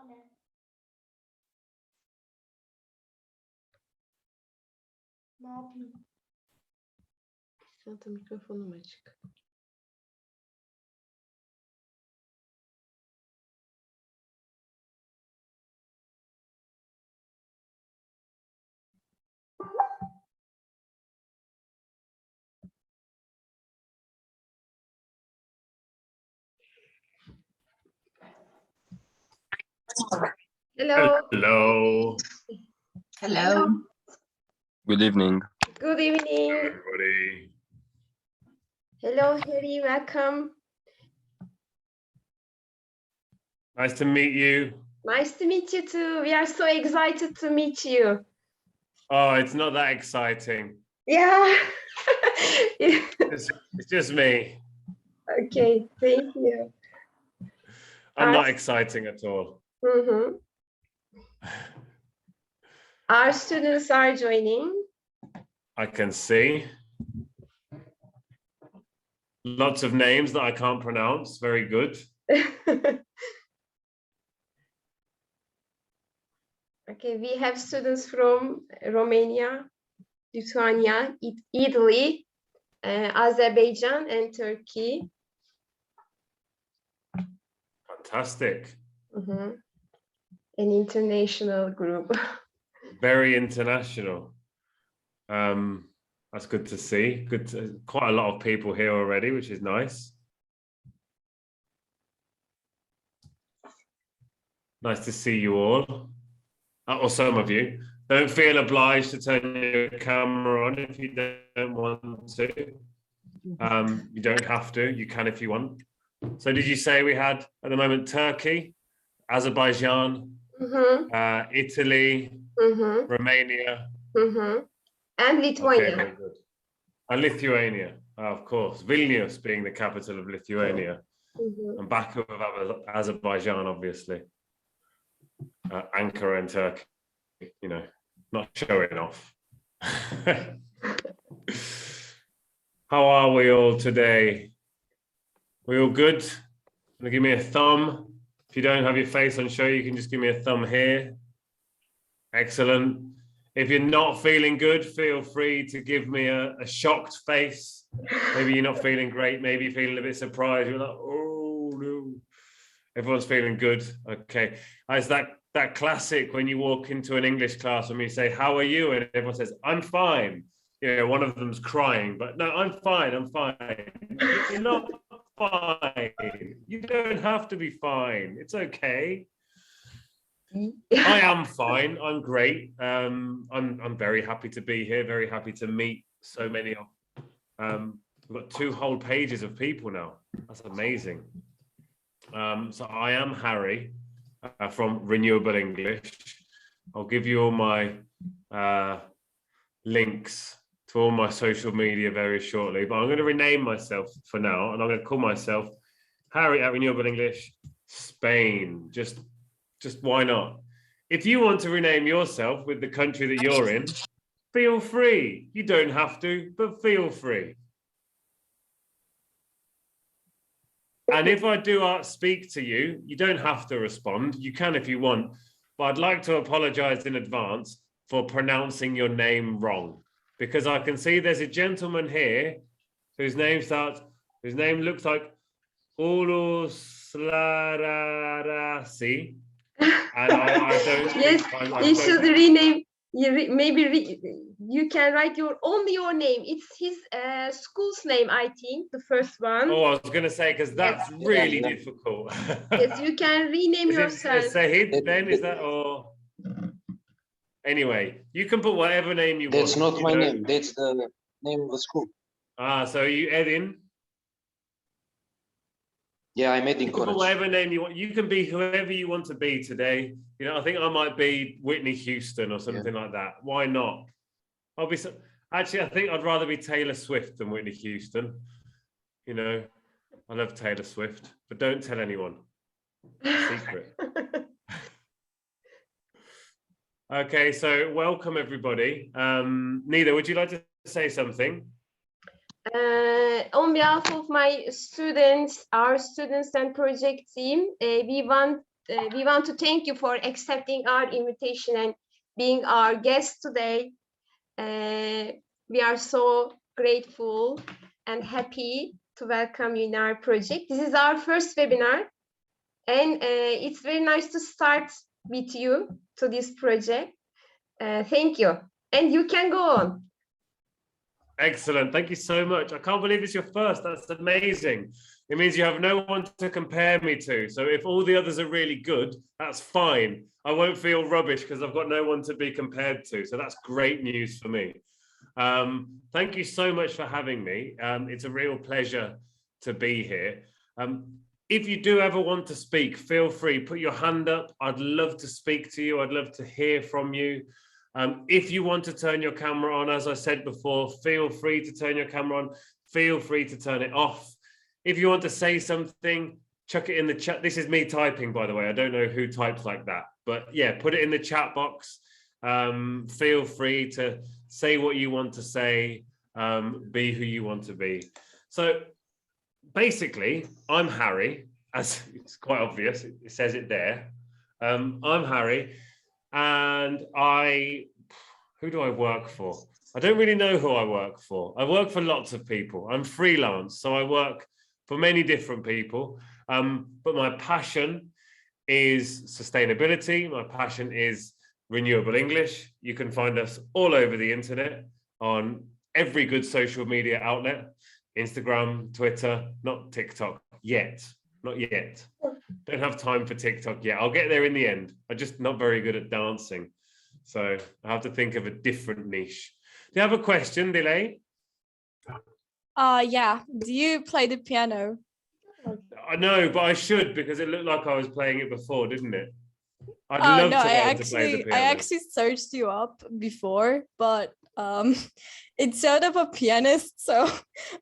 Ne yapayım? Sen de mikrofonum açık. Hello. Hello. Hello. Good evening. Good evening. Everybody. Hello, Harry. Welcome. Nice to meet you. Nice to meet you too. We are so excited to meet you. Oh, it's not that exciting. Yeah. It's just me. Okay. Thank you. I'm not exciting at all. Mhm. Our students are joining. I can see lots of names that I can't pronounce. Very good. Okay, we have students from Romania, Lithuania, Italy, Azerbaijan, and Turkey. Fantastic. Mhm. An international group. Very international. That's good to see. Quite a lot of people here already, which is nice. Nice to see you all, or some of you. Don't feel obliged to turn your camera on if you don't want to. You don't have to. You can if you want. So did you say we had, at the moment, Turkey, Azerbaijan, Italy, Romania, and Lithuania. Okay, very good. And Lithuania, of course. Vilnius being the capital of Lithuania. And Baku of Azerbaijan, obviously. Ankara and Turkey, you know, not showing off. How are we all today? We all good? Give me a thumb. If you don't have your face on show, you can just give me a thumb here. Excellent. If you're not feeling good, feel free to give me a shocked face. Maybe you're not feeling great. Maybe you're feeling a bit surprised. You're like, oh no. Everyone's feeling good. Okay. It's that classic when you walk into an English class and you say, how are you? And everyone says, I'm fine. You know, one of them's crying, but no, I'm fine. I'm fine. You're not fine. You don't have to be fine. It's okay. I am fine. I'm great. I'm very happy to be here. Very happy to meet so many of. We've got 2 whole pages of people now. That's amazing. So I am Harry from Renewable English. I'll give you all my links to all my social media very shortly, but I'm going to rename myself for now, and I'm going to call myself Harry at Renewable English Spain. Just why not? If you want to rename yourself with the country that you're in, feel free. You don't have to, but feel free. And if I do speak to you, you don't have to respond. You can if you want, but I'd like to apologize in advance for pronouncing your name wrong, because I can see there's a gentleman here whose name looks like Uluslararası. And I don't. Yes, you should rename. Maybe you can write your name. It's his school's name, I think, the first one. Oh, I was going to say, because that's really difficult. Yes, you can rename yourself. Is it Sahid then? Is that or? Anyway, you can put whatever name you That's want. not my name. That's the name of the school. Ah, so you Edin? Yeah, I'm Edin You can put Korac. whatever name you want. You can be whoever you want to be today. You know, I think I might be Whitney Houston or something like that. Why not? I'll be actually, I think I'd rather be Taylor Swift than Whitney Houston. You know, I love Taylor Swift, but don't tell anyone. Secret. Okay, so welcome everybody. Nida, would you like to say something? On behalf of my students, our students and project team, we want we want to thank you for accepting our invitation and being our guest today. We are so grateful and happy to welcome you in our project. This is our first webinar, and it's very nice to start with you to this project. Thank you, and you can go on. Excellent. Thank you so much. I can't believe it's your first. That's amazing. It means you have no one to compare me to. So if all the others are really good, that's fine. I won't feel rubbish because I've got no one to be compared to. So that's great news for me. Thank you so much for having me. It's a real pleasure to be here. If you do ever want to speak, feel free, put your hand up. I'd love to speak to you. I'd love to hear from you. If you want to turn your camera on, as I said before, feel free to turn your camera on. Feel free to turn it off. If you want to say something, chuck it in the chat. This is me typing, by the way. I don't know who types like that, but yeah, put it in the chat box. Feel free to say what you want to say, be who you want to be. So basically, I'm Harry, as it's quite obvious, it says it there. I'm Harry, and who do I work for? I don't really know who I work for. I work for lots of people. I'm freelance, so I work for many different people. But my passion is sustainability. My passion is renewable English. You can find us all over the internet on every good social media outlet, Instagram, Twitter, not TikTok yet, not yet. Don't have time for TikTok yet. I'll get there in the end. I'm just not very good at dancing. So I have to think of a different niche. Do you have a question, Dilay? Yeah. Do you play the piano? I know, but I should, because it looked like I was playing it before, didn't it? I'd love No, to learn to play the piano. I actually searched you up before, but it showed up a pianist, so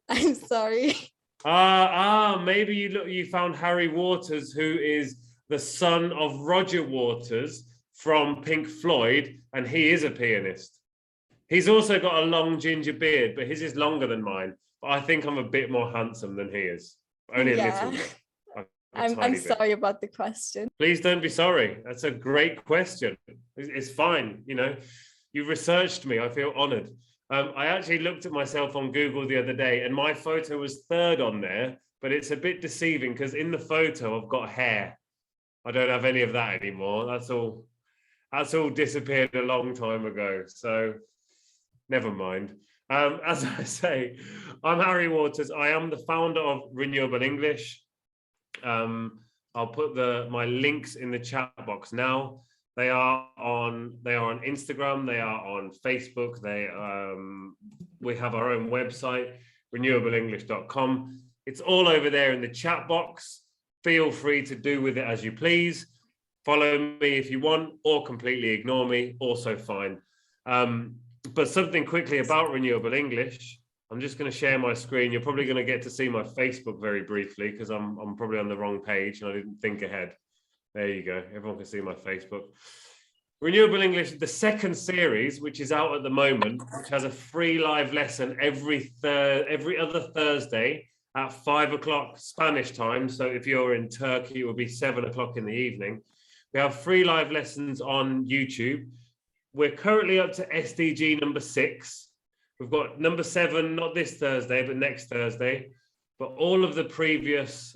I'm sorry. Maybe you found Harry Waters, who is the son of Roger Waters from Pink Floyd, and he is a pianist. He's also got a long ginger beard, but his is longer than mine. But I think I'm a bit more handsome than he is. Only a little bit. I'm sorry about the question. Please don't be sorry. That's a great question. It's fine. You know, you researched me. I feel honored. I actually looked at myself on Google the other day, and my photo was third on there, but it's a bit deceiving because in the photo I've got hair. I don't have any of that anymore. That's all disappeared a long time ago. So never mind. As I say, I'm Harry Waters. I am the founder of Renewable English. I'll put my links in the chat box now. They are on Instagram. They are on Facebook. We have our own website, renewableenglish.com. It's all over there in the chat box. Feel free to do with it as you please. Follow me if you want, or completely ignore me, also fine. But something quickly about Renewable English. I'm just going to share my screen. You're probably going to get to see my Facebook very briefly because I'm probably on the wrong page and I didn't think ahead. There you go. Everyone can see my Facebook. Renewable English, the second series, which is out at the moment, which has a free live lesson every other Thursday at 5 o'clock Spanish time. So if you're in Turkey, it will be 7 o'clock in the evening. We have free live lessons on YouTube. We're currently up to SDG number 6. We've got number 7, not this Thursday, but next Thursday. But all of the previous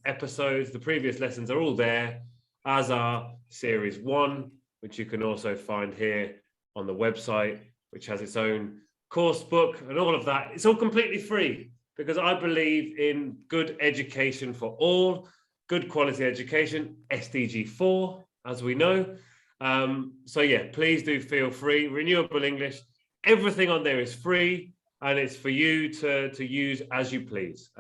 episodes, the previous lessons are all there, as are series 1, which you can also find here on the website, which has its own course book and all of that. It's all completely free because I believe in good education for all, good quality education, SDG 4, as we know. So yeah, please do feel free. Renewable English, everything on there is free and it's for you to use as you please.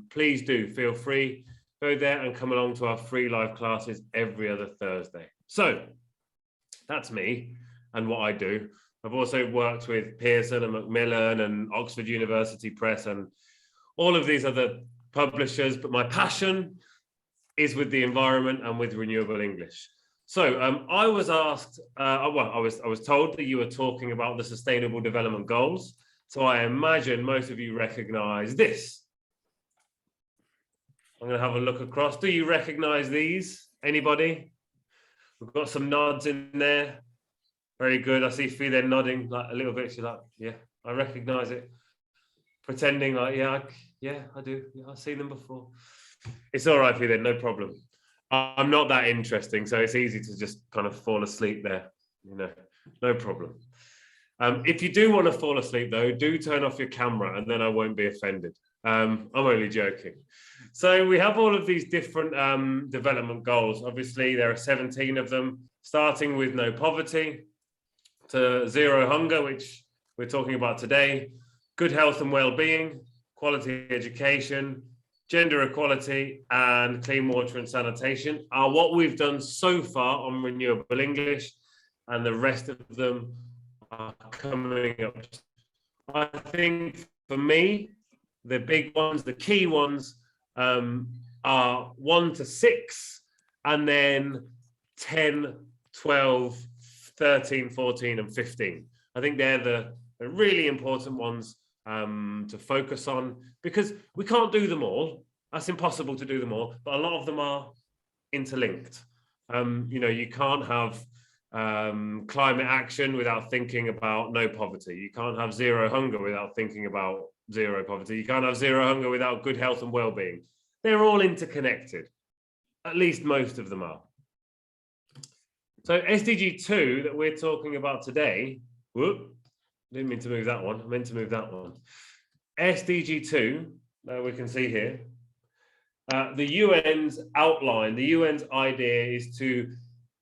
Please do feel free, go there and come along to our free live classes every other Thursday. So that's me and what I do. I've also worked with Pearson and Macmillan and Oxford University Press and all of these other publishers, but my passion is with the environment and with Renewable English. So I was asked, I was told that you were talking about the Sustainable Development Goals. So I imagine most of you recognize this. I'm going to have a look across. Do you recognize these? Anybody? We've got some nods in there. Very good. I see Fee there nodding like a little bit. She's like, yeah, I recognize it. Pretending like, yeah, I do. Yeah, I've seen them before. It's all right, Fee there, no problem. I'm not that interesting, so it's easy to just kind of fall asleep there, you know, no problem. If you do want to fall asleep though, do turn off your camera and then I won't be offended. I'm only joking. So we have all of these different development goals. Obviously, there are 17 of them, starting with no poverty to zero hunger, which we're talking about today, good health and well-being, quality education, gender equality, and clean water and sanitation are what we've done so far on Renewable English, and the rest of them are coming up. I think for me, the big ones, the key ones are 1 to 6, and then 10, 12, 13, 14, and 15. I think they're the really important ones to focus on, because we can't do them all. That's impossible to do them all, but a lot of them are interlinked. You know, you can't have climate action without thinking about no poverty. You can't have zero hunger without thinking about zero poverty. You can't have zero hunger without good health and well-being. They're all interconnected. At least most of them are. So SDG 2 that we're talking about today, whoop, didn't mean to move that one. I meant to move that one. SDG 2, we can see here, the UN's outline, the UN's idea is to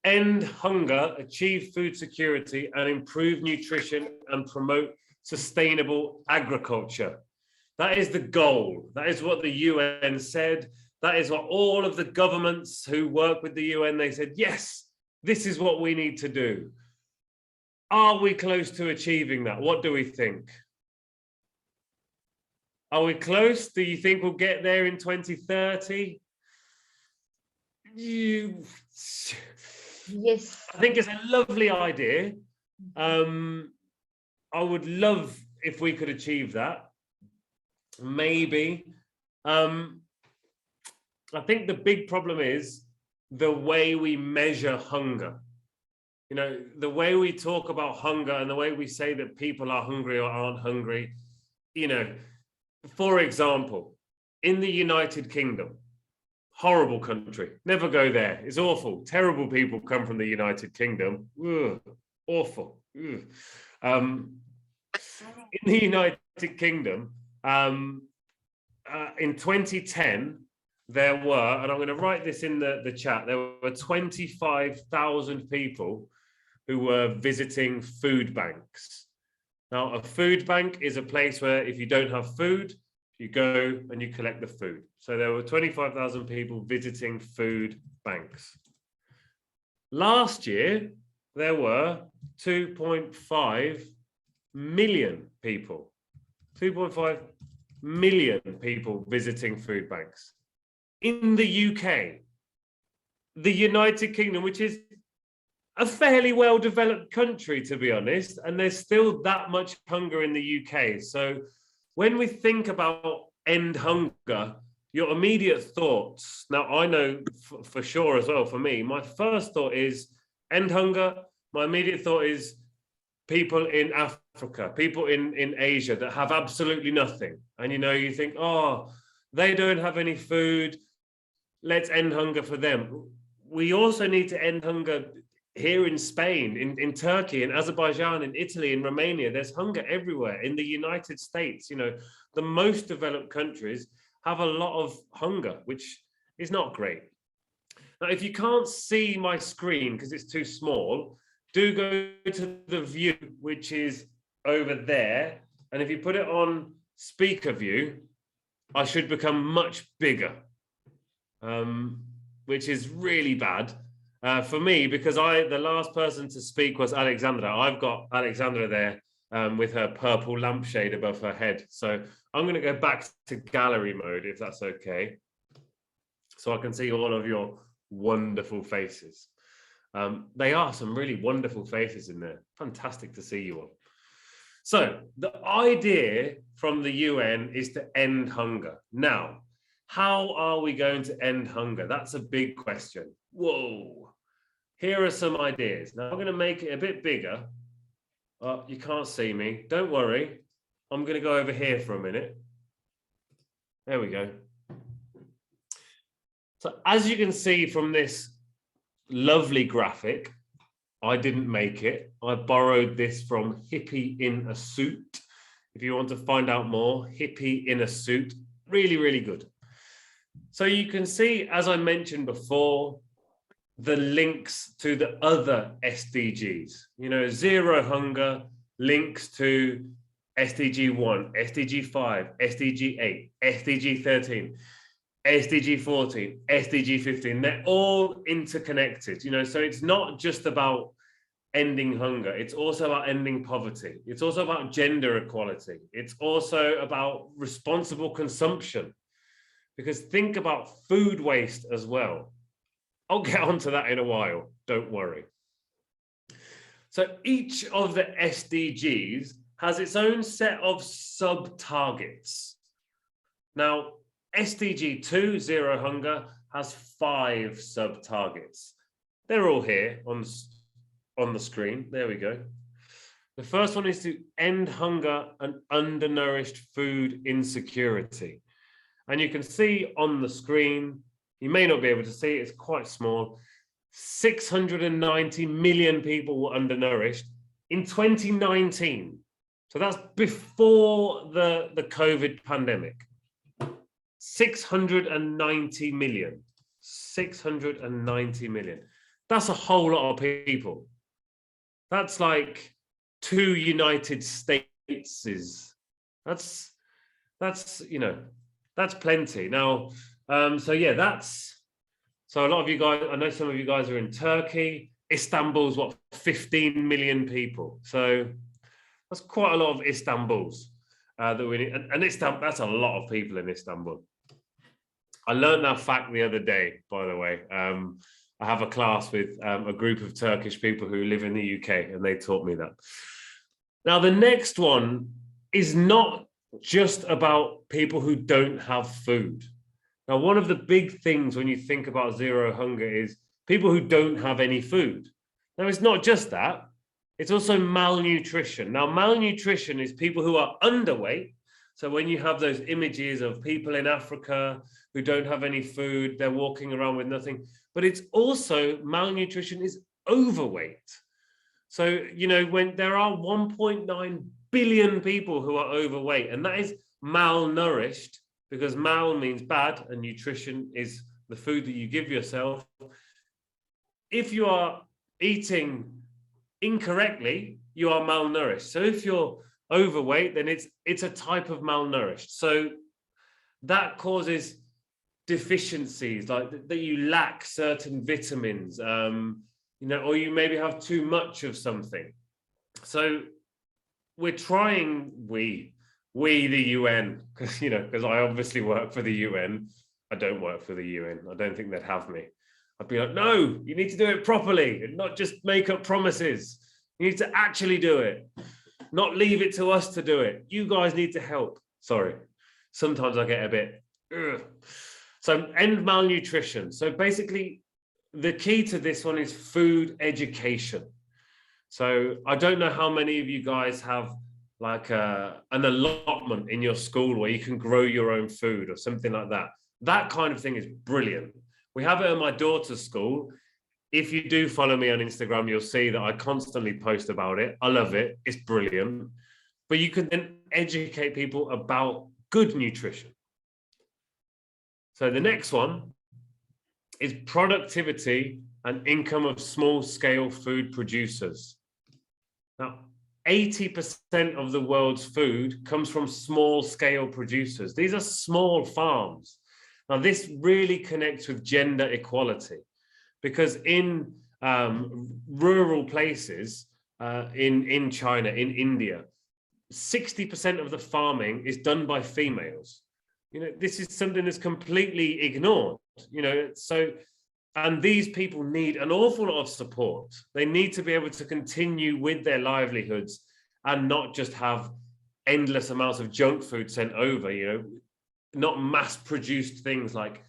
end hunger, achieve food security, and improve nutrition and promote sustainable agriculture. That is the goal. That is what the UN said. That is what all of the governments who work with the UN, they said, yes, this is what we need to do. Are we close to achieving that? What do we think? Are we close? Do you think we'll get there in 2030? Yes. I think it's a lovely idea. I would love if we could achieve that. Maybe. I think the big problem is the way we measure hunger. You know, the way we talk about hunger and the way we say that people are hungry or aren't hungry. You know, for example, in the United Kingdom, horrible country, never go there. It's awful. Terrible people come from the United Kingdom. Ugh, awful. Ugh. In the United Kingdom, in 2010, there were, and I'm going to write this in the chat, there were 25,000 people who were visiting food banks. Now, a food bank is a place where if you don't have food, you go and you collect the food. So there were 25,000 people visiting food banks. Last year, there were 2.5 million people. 2.5 million people visiting food banks. In the UK, the United Kingdom, which is a fairly well-developed country, to be honest, and there's still that much hunger in the UK. So when we think about end hunger, your immediate thoughts, now I know for sure as well, for me, my first thought is end hunger. My immediate thought is people in Africa, people in Asia that have absolutely nothing. And, you know, you think, oh, they don't have any food. Let's end hunger for them. We also need to end hunger here in Spain, in Turkey, in Azerbaijan, in Italy, in Romania. There's hunger everywhere. In the United States, you know, the most developed countries have a lot of hunger, which is not great. Now, if you can't see my screen because it's too small, do go to the view, which is over there. And if you put it on speaker view, I should become much bigger, which is really bad for me, because the last person to speak was Alexandra. I've got Alexandra there with her purple lampshade above her head. So I'm going to go back to gallery mode, if that's okay, so I can see all of your wonderful faces. They are some really wonderful faces in there. Fantastic to see you all. So the idea from the UN is to end hunger. Now, How are we going to end hunger? That's a big question. Whoa. Here are some ideas. Now I'm going to make it a bit bigger. You can't see me. Don't worry. I'm going to go over here for a minute. There we go. So as you can see from this lovely graphic, I didn't make it. I borrowed this from Hippie in a Suit. If you want to find out more, Hippie in a Suit, really, really good. So you can see, as I mentioned before, the links to the other SDGs. You know, Zero Hunger links to SDG 1, SDG 5, SDG 8, SDG 13, SDG 14, SDG 15. They're all interconnected, you know, so it's not just about ending hunger. It's also about ending poverty. It's also about gender equality. It's also about responsible consumption, because think about food waste as well. I'll get onto that in a while, don't worry. So each of the SDGs has its own set of sub-targets. Now, SDG 2, Zero Hunger, has 5 sub-targets. They're all here on the screen. There we go. The first one is to end hunger and undernourished food insecurity. And you can see on the screen, you may not be able to see it, it's quite small. 690 million people were undernourished in 2019. So that's before the COVID pandemic. 690 million. 690 million. That's a whole lot of people. That's like 2 United States. That's you know, that's plenty. Now, so yeah, so a lot of you guys, I know some of you guys are in Turkey. Istanbul's what, 15 million people. So that's quite a lot of Istanbuls that we need. And Istanbul, that's a lot of people in Istanbul. I learned that fact the other day, by the way. I have a class with a group of Turkish people who live in the UK, and they taught me that. Now, the next one is not just about people who don't have food. Now, one of the big things when you think about Zero Hunger is people who don't have any food. Now, it's not just that. It's also malnutrition. Now, malnutrition is people who are underweight. So when you have those images of people in Africa who don't have any food, they're walking around with nothing. But it's also, malnutrition is overweight. So, you know, when there are 1.9 billion people who are overweight, and that is malnourished, because mal means bad and nutrition is the food that you give yourself. If you are eating incorrectly, you are malnourished. So if you're overweight, then it's a type of malnourished. So that causes deficiencies, like that you lack certain vitamins, you know, or you maybe have too much of something. So we're trying, we the UN, because you know, because I obviously work for the UN. I don't work for the UN. I don't think they'd have me. I'd be like, no, you need to do it properly and not just make up promises. You need to actually do it, not leave it to us to do it. You guys need to help. Sorry, sometimes I get a bit, ugh. So end malnutrition. So basically, the key to this one is food education. So I don't know how many of you guys have like an allotment in your school where you can grow your own food or something like that. That kind of thing is brilliant. We have it at my daughter's school. If you do follow me on Instagram, you'll see that I constantly post about it. I love it. It's brilliant. But you can then educate people about good nutrition. So the next one is productivity and income of small-scale food producers. Now, 80% of the world's food comes from small-scale producers. These are small farms. Now, this really connects with gender equality, because in rural places, in China, in India, 60% of the farming is done by females. You know, this is something that's completely ignored, you know, so, and these people need an awful lot of support. They need to be able to continue with their livelihoods and not just have endless amounts of junk food sent over, you know. not mass-produced things like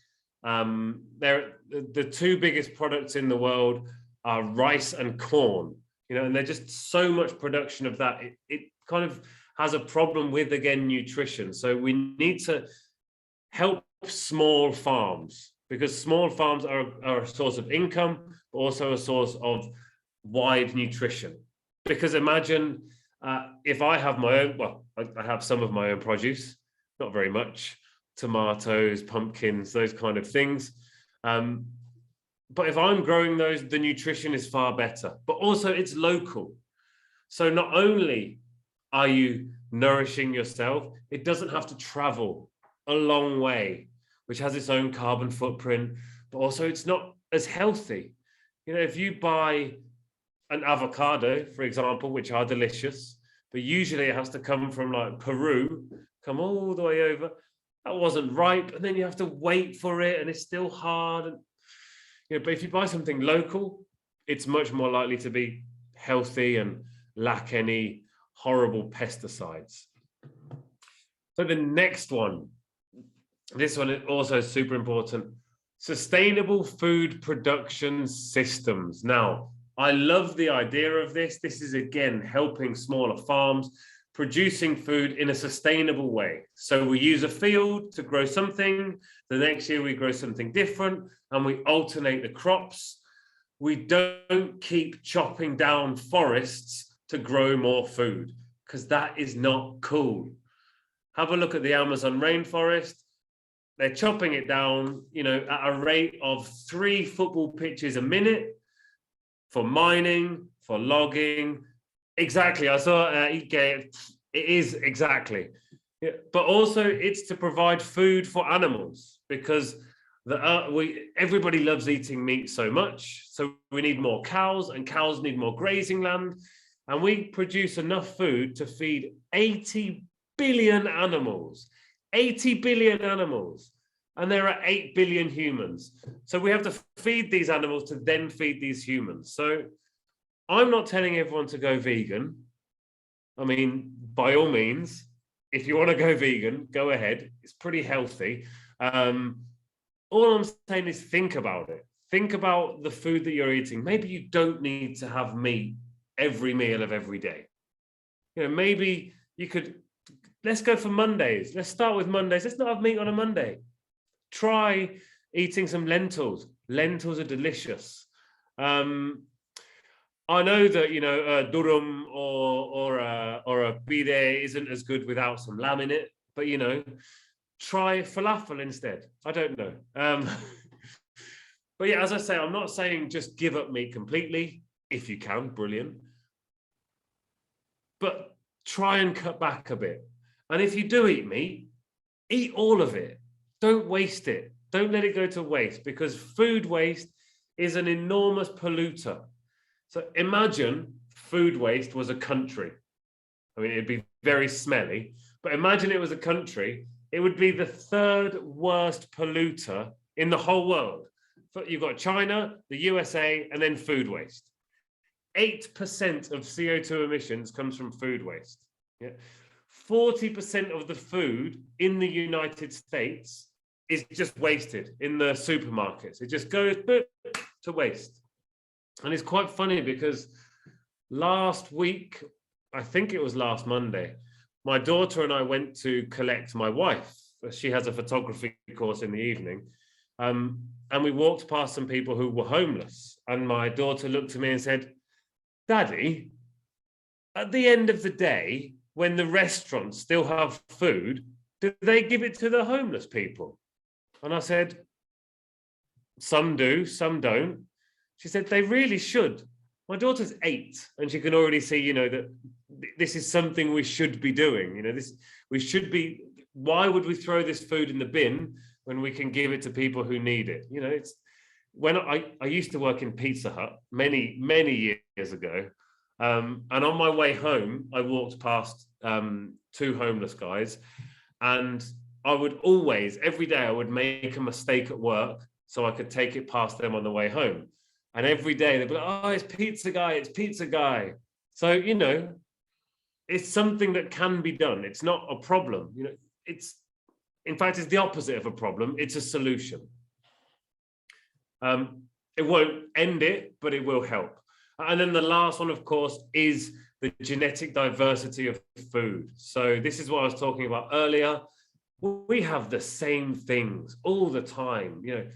the two biggest products in the world are rice and corn, and they're just so much production of that. It kind of has a problem with, again, nutrition. So we need to help small farms, because small farms are a source of income, but also a source of wide nutrition. Because imagine if I have my own, well, I have some of my own produce, not very much, tomatoes, pumpkins, those kind of things. But if I'm growing those, the nutrition is far better, but also it's local. So not only are you nourishing yourself, it doesn't have to travel a long way, which has its own carbon footprint, but also it's not as healthy. If you buy an avocado, for example, which are delicious, but usually it has to come from like Peru, come all the way over. That wasn't ripe, and then you have to wait for it, and it's still hard. And but if you buy something local, it's much more likely to be healthy and lack any horrible pesticides. So the next one, this one is also super important: sustainable food production systems. Now, I love the idea of this. This is, again, helping smaller farms producing food in a sustainable way. So we use a field to grow something, the next year we grow something different, and we alternate the crops. We don't keep chopping down forests to grow more food, because that is not cool. Have a look at the Amazon rainforest. They're chopping it down, at a rate of 3 football pitches a minute for mining, for logging. Exactly. I saw it is exactly. Yeah. But also it's to provide food for animals, because everybody loves eating meat so much. So we need more cows, and cows need more grazing land. And we produce enough food to feed 80 billion animals. 80 billion animals. And there are 8 billion humans. So we have to feed these animals to then feed these humans. So I'm not telling everyone to go vegan. I mean, by all means, if you want to go vegan, go ahead. It's pretty healthy. All I'm saying is think about it. Think about the food that you're eating. Maybe you don't need to have meat every meal of every day. Maybe you could, let's go for Mondays. Let's start with Mondays. Let's not have meat on a Monday. Try eating some lentils. Lentils are delicious. I know that durum or a pide isn't as good without some lamb in it, but try falafel instead. I don't know. But yeah, as I say, I'm not saying just give up meat completely. If you can, brilliant. But try and cut back a bit. And if you do eat meat, eat all of it. Don't waste it. Don't let it go to waste, because food waste is an enormous polluter. So imagine food waste was a country. I mean, it'd be very smelly, but imagine it was a country. It would be the 3rd worst polluter in the whole world. You've got China, the USA, and then food waste. 8% of CO2 emissions comes from food waste. Yeah. 40% of the food in the United States is just wasted in the supermarkets. It just goes to waste. And it's quite funny because last week, I think it was last Monday, my daughter and I went to collect my wife. She has a photography course in the evening. And we walked past some people who were homeless. And my daughter looked at me and said, "Daddy, at the end of the day, when the restaurants still have food, do they give it to the homeless people?" And I said, "Some do, some don't." She said, "They really should." My daughter's 8, and she can already see, that this is something we should be doing. We should be. Why would we throw this food in the bin when we can give it to people who need it? It's when I used to work in Pizza Hut many, many years ago. And on my way home, I walked past 2 homeless guys, and I would always, every day, I would make a mistake at work so I could take it past them on the way home. And every day they'd be like, "Oh, it's pizza guy, it's pizza guy." So, it's something that can be done. It's not a problem. in fact, it's the opposite of a problem. It's a solution. It won't end it, but it will help. And then the last one, of course, is the genetic diversity of food. So this is what I was talking about earlier. We have the same things all the time. You know,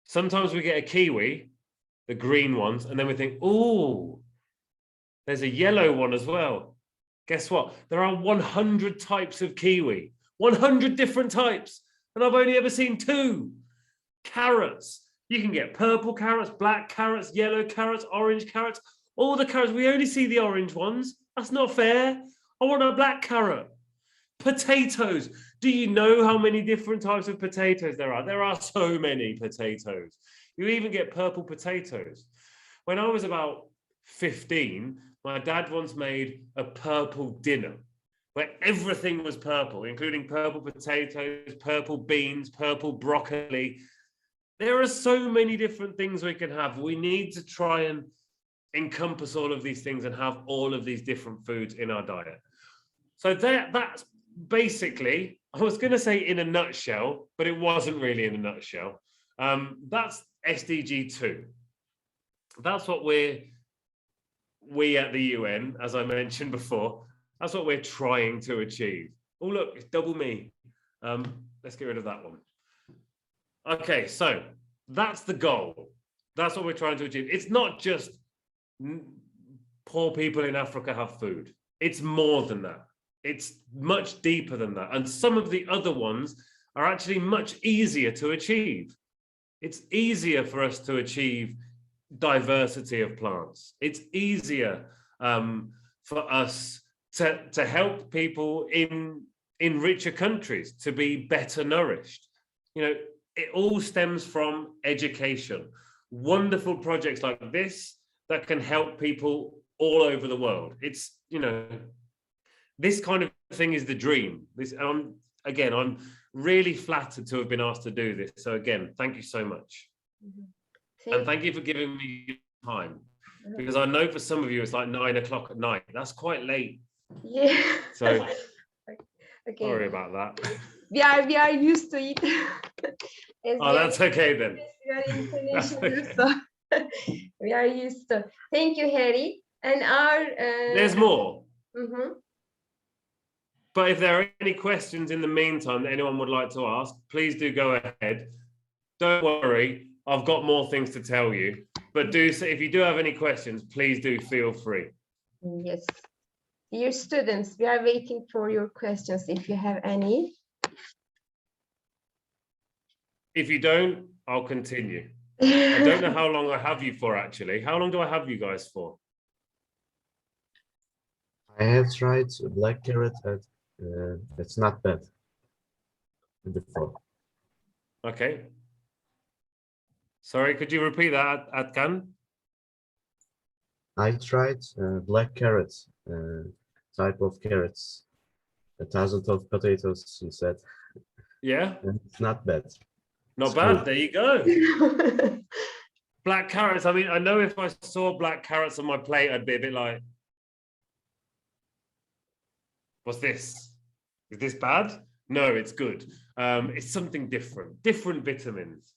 sometimes we get a kiwi, the green ones, and then we think, oh, there's a yellow one as well. Guess what? There are 100 types of kiwi, 100 different types, and I've only ever seen 2. Carrots. You can get purple carrots, black carrots, yellow carrots, orange carrots, all the carrots. We only see the orange ones. That's not fair. I want a black carrot. Potatoes. Do you know how many different types of potatoes there are? There are so many potatoes. You even get purple potatoes. When I was about 15, my dad once made a purple dinner where everything was purple, including purple potatoes, purple beans, purple broccoli. There are so many different things we can have. We need to try and encompass all of these things and have all of these different foods in our diet. So that's basically, I was going to say in a nutshell, but it wasn't really in a nutshell. That's SDG 2. That's what we at the UN, as I mentioned before, that's what we're trying to achieve. Oh, look, it's double me. Let's get rid of that one. Okay, so that's the goal. That's what we're trying to achieve. It's not just poor people in Africa have food. It's more than that. It's much deeper than that. And some of the other ones are actually much easier to achieve. It's easier for us to achieve diversity of plants. It's easier for us to help people in richer countries to be better nourished. You know, it all stems from education. Wonderful projects like this that can help people all over the world. It's, you know, this kind of thing is the dream. I'm really flattered to have been asked to do this. So again, thank you so much. And thank you for giving me time, because I know for some of you it's like 9 o'clock at night. That's quite late. Yeah. So Okay. sorry about that. We are used to it. Oh, that's okay then. We are international, Okay. so we are used to. Thank you, Harry. And our There's more. mhm. But if there are any questions in the meantime that anyone would like to ask, please do go ahead. Don't worry, I've got more things to tell you. But do say, if you do have any questions, please do feel free. Yes. Dear students, we are waiting for your questions if you have any. If you don't, I'll continue. I don't know how long I have you for, actually. How long do I have you guys for? I have tried black carrot and it's not bad before. Okay. Sorry, could you repeat that, Atkan? I tried black carrot type of carrots, 1,000 of potatoes, you said. Yeah, And it's not bad. not It's bad. good. There you go. Black carrots. I mean, I know if I saw black carrots on my plate, I'd be a bit like, what's this? Is this bad? No, it's good. It's something different, different vitamins.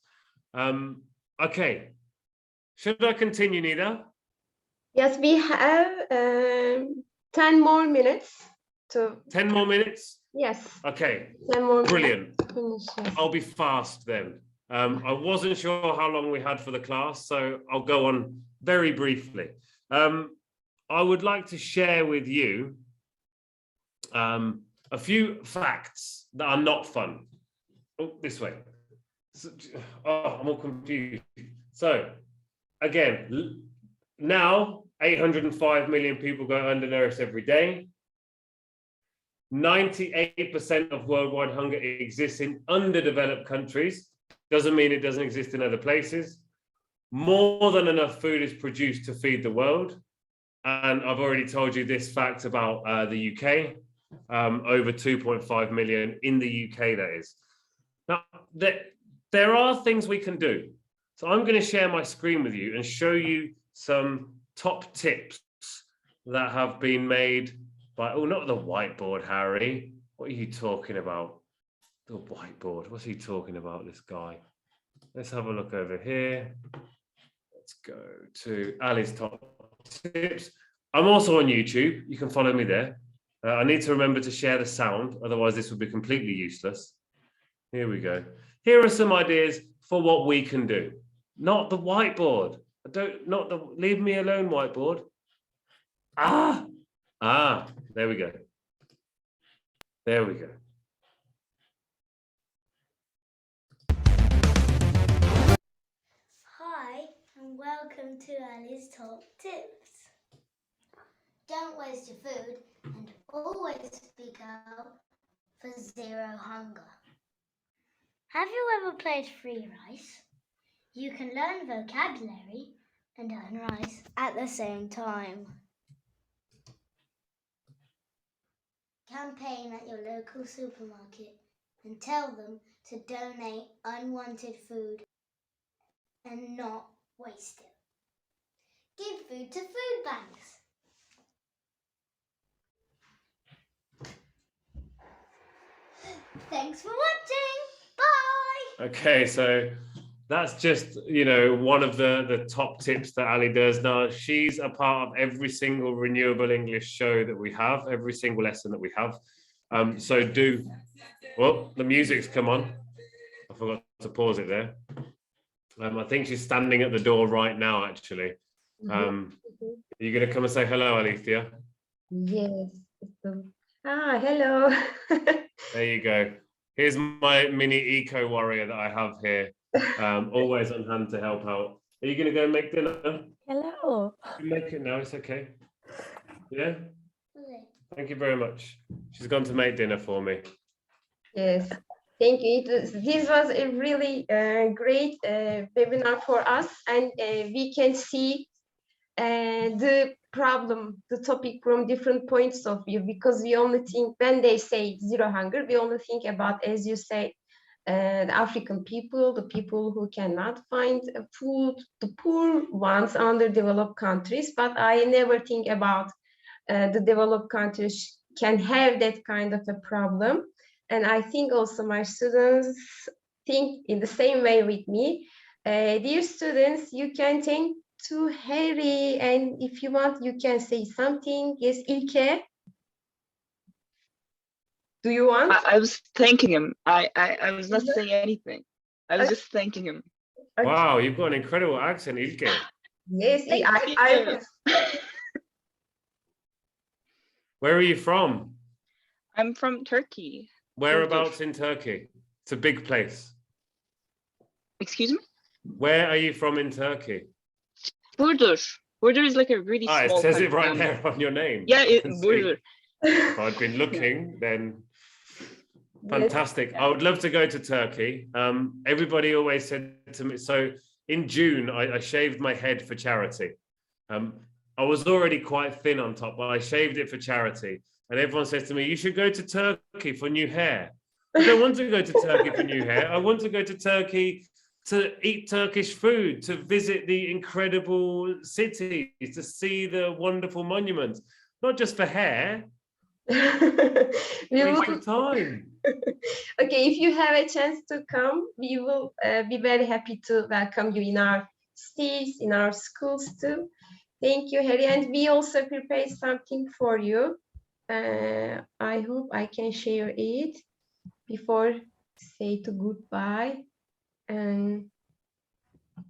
Okay. Should I continue, Nida? Yes, we have 10 more minutes to, 10 more minutes? yes, Okay, 10 more brilliant. minutes to finish. Yes. I'll be fast then. I wasn't sure how long we had for the class, so I'll go on very briefly. I would like to share with you a few facts that are not fun. Oh, this way. Oh, I'm all confused. So, again, now 805 million people go undernourished every day. 98% of worldwide hunger exists in underdeveloped countries. Doesn't mean it doesn't exist in other places. More than enough food is produced to feed the world. And I've already told you this fact about the UK. Over 2.5 million in the UK, that is. Now, there are things we can do. So I'm going to share my screen with you and show you some top tips that have been made by, oh, not the whiteboard, Harry. What are you talking about? The whiteboard. What's he talking about, this guy? Let's have a look over here. Let's go to Ali's top tips. I'm also on YouTube. You can follow me there. I need to remember to share the sound, otherwise this would be completely useless. Here we go. Here are some ideas for what we can do. Not the whiteboard. Leave me alone, whiteboard. There we go. There we go. Hi, and welcome to Ali's Top Tips. Don't waste your food and always speak out for zero hunger. Have you ever played free rice? You can learn vocabulary and earn rice at the same time. Campaign at your local supermarket and tell them to donate unwanted food and not waste it. Give food to food banks. Thanks for watching. Bye. Okay, so that's just, one of the top tips that Ali does. Now, she's a part of every single Renewable English show that we have, every single lesson that we have. Well, the music's come on. I forgot to pause it there. I think she's standing at the door right now, actually. Are you going to come and say hello, Alethea? Yes. Hello. There you go. Here's my mini eco warrior that I have here, always on hand to help out. Are you going to go and make dinner? Hello. You can make it now, it's okay. Yeah? Thank you very much. She's gone to make dinner for me. Yes. Thank you. This was a really great webinar for us, and we can see the topic from different points of view, because we only think, when they say zero hunger, we only think about, as you say, the African people, the people who cannot find food, the poor ones, underdeveloped countries. But I never think about the developed countries can have that kind of a problem. And I think also my students think in the same way with me. Dear students, you can thank to Harry, and if you want, you can say something. Yes, Ilke? Do you want? I was thanking him. I was not saying anything. I was just thanking him. Wow, you've got an incredible accent, Ilke. Yes, Where are you from? I'm from Turkey. Whereabouts in Turkey? It's a big place. Excuse me? Where are you from in Turkey? Burdur. Burdur is like a really small it says country. it right there on your name. Yeah, Burdur. If I'd been looking, then fantastic. I would love to go to Turkey. Everybody always said to me, so in June, I shaved my head for charity. I was already quite thin on top, but I shaved it for charity. And everyone says to me, you should go to Turkey for new hair. I don't want to go to Turkey for new hair. I want to go to Turkey to eat Turkish food, to visit the incredible cities, to see the wonderful monuments, not just for hair. Time. Okay, if you have a chance to come, we will be very happy to welcome you in our cities, in our schools too. Thank you, Harry. And we also prepared something for you. I hope I can share it before say to goodbye. And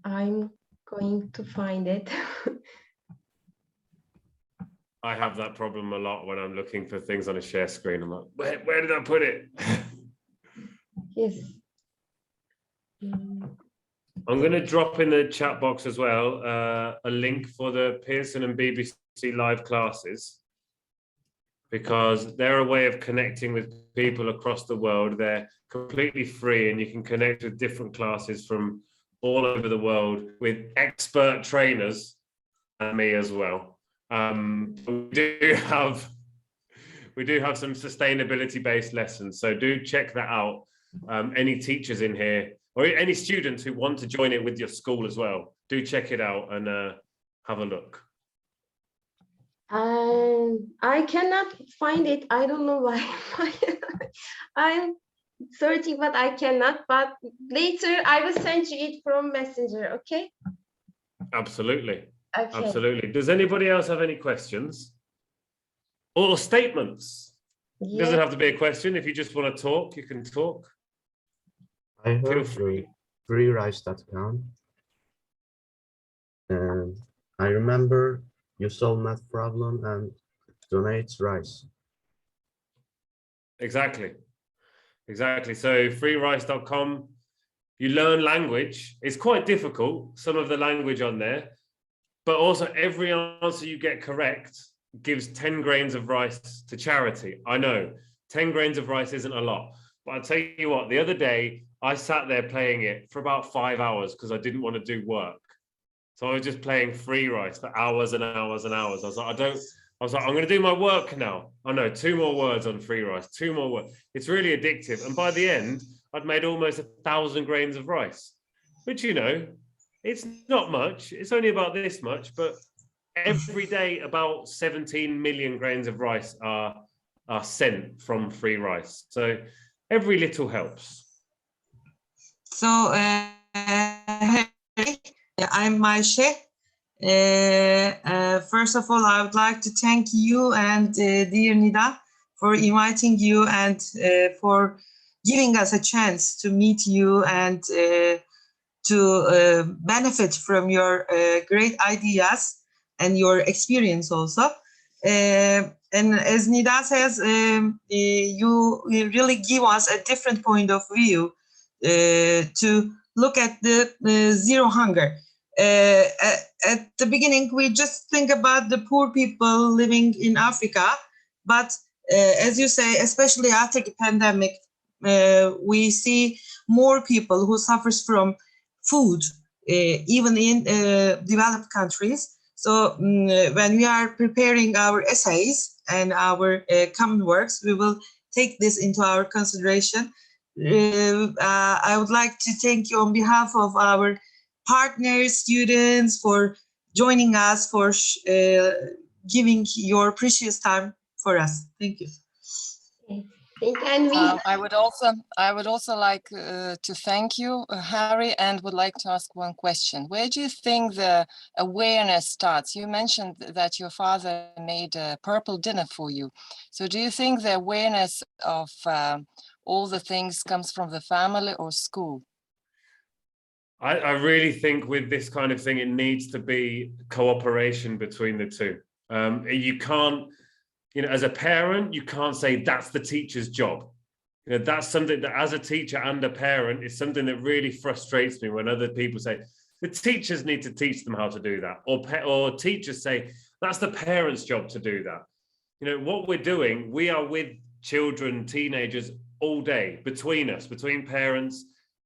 I'm going to find it. I have that problem a lot when I'm looking for things on a share screen. I'm like, where did I put it? Yes. I'm going to drop in the chat box as well a link for the Pearson and BBC live classes, because they're a way of connecting with people across the world. They're completely free, and you can connect with different classes from all over the world with expert trainers and me as well. We do have some sustainability-based lessons, so do check that out. Any teachers in here or any students who want to join it with your school as well, do check it out and have a look. I cannot find it. I don't know why. searching, but I cannot. But later I will send you it from Messenger. Okay. Absolutely. Okay. Absolutely. Does anybody else have any questions or statements? It doesn't Yeah. have to be a question. If you just want to talk, you can talk. I Feel heard free. freerice.com, and I remember you solve math problem and donate rice. Exactly. Exactly. So freerice.com, you learn language. It's quite difficult, some of the language on there, but also every answer you get correct gives 10 grains of rice to charity. I know 10 grains of rice isn't a lot, but I'll tell you what, the other day I sat there playing it for about 5 hours because I didn't want to do work. So I was just playing free rice for hours and hours and hours. I was like, I'm going to do my work now. I know 2 more words on free rice, 2 more words. It's really addictive. And by the end, I'd made almost 1,000 grains of rice, which, you know, it's not much. It's only about this much, but every day about 17 million grains of rice are sent from free rice. So every little helps. So, hey, I'm Maishe. First of all, I would like to thank you and dear Nida for inviting you and for giving us a chance to meet you and to benefit from your great ideas and your experience also. And as Nida says, you really give us a different point of view to look at the zero hunger. At the beginning, we just think about the poor people living in Africa, but as you say, especially after the pandemic, we see more people who suffers from food, even in developed countries. So when we are preparing our essays and our common works, we will take this into our consideration. I would like to thank you on behalf of our partners, students, for joining us, for giving your precious time for us. Thank you. And we I would also like to thank you, Harry, and would like to ask one question. Where do you think the awareness starts? You mentioned that your father made a purple dinner for you. So do you think the awareness of all the things comes from the family or school? I really think with this kind of thing, it needs to be cooperation between the two. You can't, you know, as a parent, you can't say that's the teacher's job. You know, that's something that as a teacher and a parent is something that really frustrates me when other people say the teachers need to teach them how to do that, or teachers say that's the parent's job to do that. You know, what we're doing, we are with children, teenagers all day, between us, between parents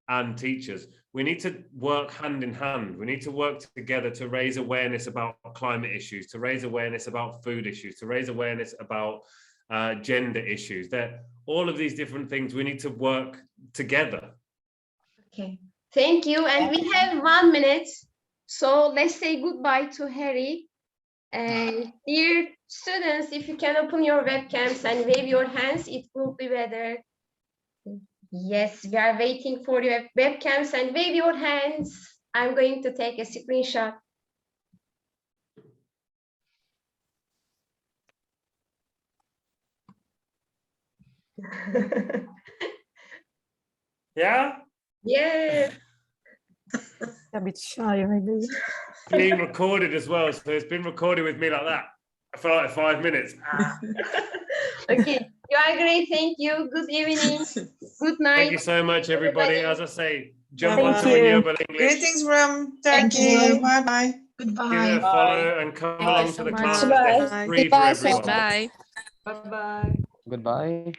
and teachers. We need to work hand in hand. We need to work together to raise awareness about climate issues, to raise awareness about food issues, to raise awareness about gender issues. That all of these different things, we need to work together. Okay, thank you. And we have 1 minute. So let's say goodbye to Harry. And dear students, if you can open your webcams and wave your hands, it will be better. Yes, we are waiting for your webcams and wave your hands. I'm going to take a screenshot. Yeah? Yeah. Being recorded as well. So it's been recorded with me like that for like 5 minutes. Okay, you are great. Thank you. Good evening. Good night. Thank you so much, everybody. As I say, jump Thank onto you. Renewable English. Greetings from Turkey. Bye-bye. Give it Goodbye. a follow and come along to the so class. much. It's Bye. free for Goodbye, everyone. Bye. Bye-bye. Goodbye.